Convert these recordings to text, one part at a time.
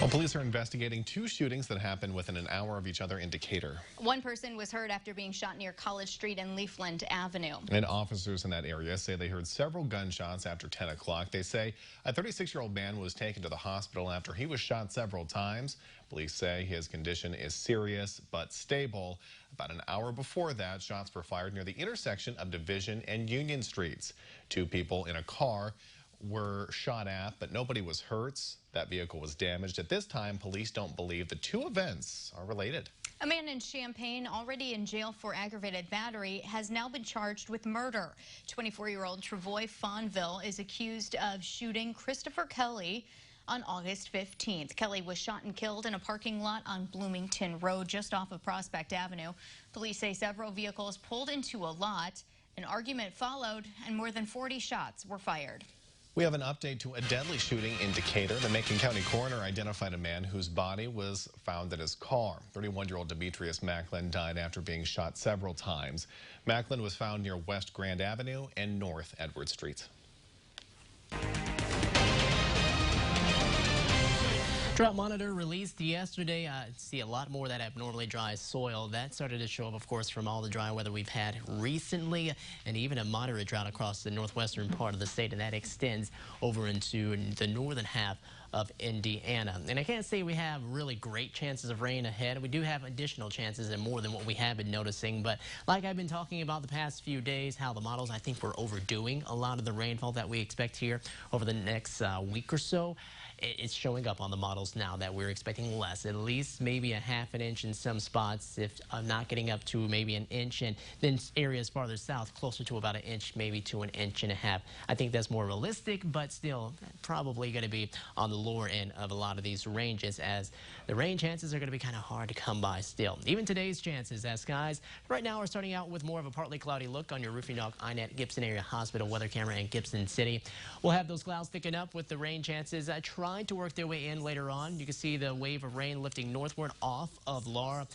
Well, police are investigating two shootings that happened within an hour of each other in Decatur. One person was hurt after being shot near College Street and Leafland Avenue. And officers in that area say they heard several gunshots after 10 o'clock. They say a 36-year-old man was taken to the hospital after he was shot several times. Police say his condition is serious but stable. About an hour before that, shots were fired near the intersection of Division and Union Streets. Two people in a car were shot at, but nobody was hurt. That vehicle was damaged. At this time, police don't believe the two events are related. A man in Champaign, already in jail for aggravated battery, has now been charged with murder. 24-year-old Travoy Fonville is accused of shooting Christopher Kelly on August 15th. Kelly was shot and killed in a parking lot on Bloomington Road, just off of Prospect Avenue. Police say several vehicles pulled into a lot. An argument followed, and more than 40 shots were fired. We have an update to a deadly shooting in Decatur. The Macon County coroner identified a man whose body was found in his car. 31-year-old Demetrius Macklin died after being shot several times. Macklin was found near West Grand Avenue and North Edward Street. Drought monitor released yesterday. See a lot more of that abnormally dry soil. That started to show up, of course, from all the dry weather we've had recently, and even a moderate drought across the northwestern part of the state, and that extends over into the northern half of Indiana. And I can't say we have really great chances of rain ahead. We do have additional chances and more than what we have been noticing. But like I've been talking about the past few days, how the models, I think we're overdoing a lot of the rainfall that we expect here over the next week or so. It's showing up on the models now that we're expecting less, at least maybe a ½ an inch in some spots, if I'm not getting up to maybe an inch, and then areas farther south closer to about an inch, maybe to an inch and a half. I think that's more realistic, but still probably going to be on the lower end of a lot of these ranges, as the rain chances are going to be kind of hard to come by still. Even today's chances, as skies right now are starting out with more of a partly cloudy look on your Roofing Dog INET Gibson Area Hospital weather camera in Gibson City. We'll have those clouds thicken up with the rain chances trying to work their way in later on. You can see the wave of rain lifting northward off of Laura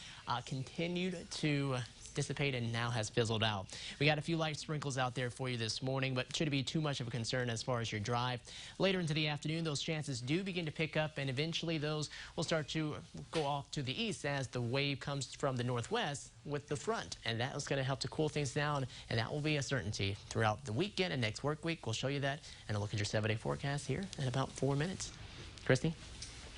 continued to dissipate and now has fizzled out. We got a few light sprinkles out there for you this morning, but shouldn't be too much of a concern as far as your drive. Later into the afternoon, those chances do begin to pick up, and eventually those will start to go off to the east as the wave comes from the northwest with the front, and that is going to help to cool things down, and that will be a certainty throughout the weekend and next work week. We'll show you that and a look at your 7-day forecast here in about 4 minutes. Christy?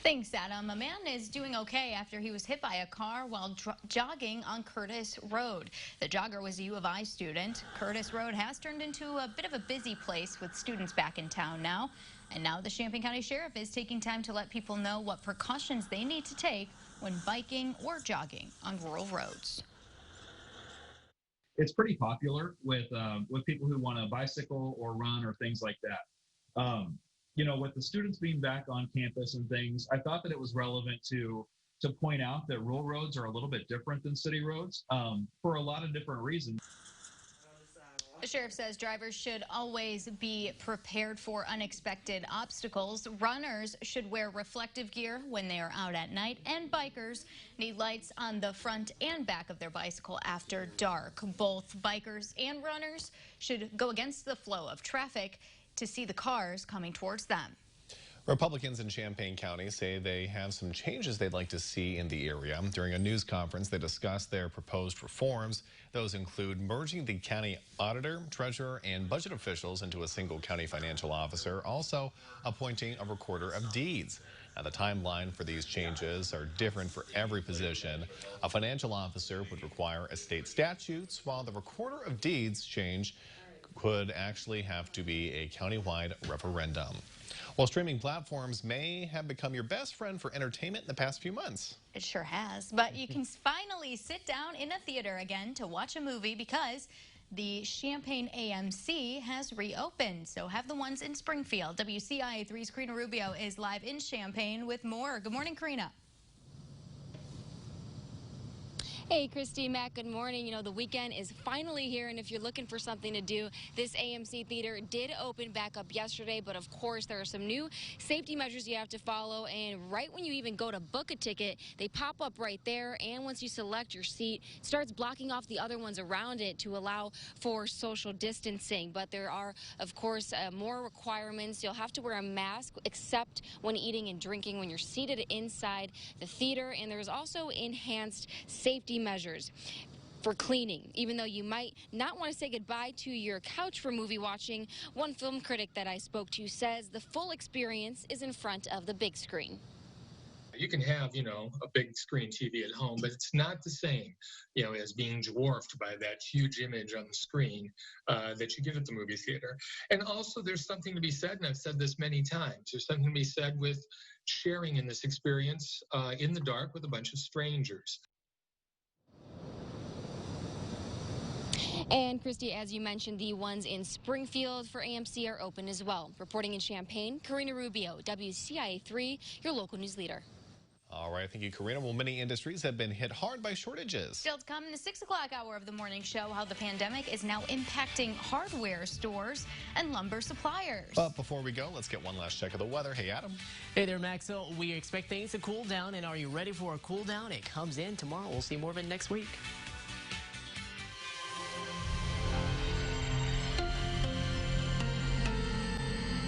Thanks, Adam. A man is doing okay after he was hit by a car while jogging on Curtis Road. The jogger was a U of I student. Curtis Road has turned into a bit of a busy place with students back in town now. And now the Champaign County Sheriff is taking time to let people know what precautions they need to take when biking or jogging on rural roads. It's pretty popular with people who want to bicycle or run or things like that. You know, with the students being back on campus and things, I thought that it was relevant to point out that rural roads are a little bit different than city roads for a lot of different reasons. The sheriff says drivers should always be prepared for unexpected obstacles. Runners should wear reflective gear when they are out at night, and bikers need lights on the front and back of their bicycle after dark. Both bikers and runners should go against the flow of traffic to see the cars coming towards them. Republicans in Champaign County say they have some changes they'd like to see in the area. During a news conference, they discussed their proposed reforms. Those include merging the county auditor, treasurer, and budget officials into a single county financial officer, also appointing a recorder of deeds. Now, the timeline for these changes are different for every position. A financial officer would require a state statute, while the recorder of deeds change could actually have to be a countywide referendum. Well, streaming platforms may have become your best friend for entertainment in the past few months. It sure has, but you can finally sit down in a theater again to watch a movie because the Champaign AMC has reopened. So have the ones in Springfield. WCIA 3's Karina Rubio is live in Champaign with more. Good morning, Karina. Hey, Christy, Matt, good morning. You know, the weekend is finally here, and if you're looking for something to do, this AMC Theater did open back up yesterday, but of course, there are some new safety measures you have to follow, and right when you even go to book a ticket, they pop up right there, and once you select your seat, it starts blocking off the other ones around it to allow for social distancing. But there are, of course, more requirements. You'll have to wear a mask, except when eating and drinking when you're seated inside the theater, and there's also enhanced safety measures for cleaning. Even though you might not want to say goodbye to your couch for movie watching, one film critic that I spoke to says the full experience is in front of the big screen. You can have, a big screen TV at home, but it's not the same, as being dwarfed by that huge image on the screen that you get at the movie theater. And also there's something to be said, and I've said this many times, there's something to be said with sharing in this experience in the dark with a bunch of strangers. And Christy, as you mentioned, the ones in Springfield for AMC are open as well. Reporting in Champaign, Karina Rubio, WCIA3, your local news leader. All right, thank you, Karina. Well, many industries have been hit hard by shortages. Still to come in the 6 o'clock hour of the morning show, how the pandemic is now impacting hardware stores and lumber suppliers. But before we go, let's get one last check of the weather. Hey, Adam. Hey there, Max. So we expect things to cool down, and are you ready for a cool down? It comes in tomorrow. We'll see more of it next week.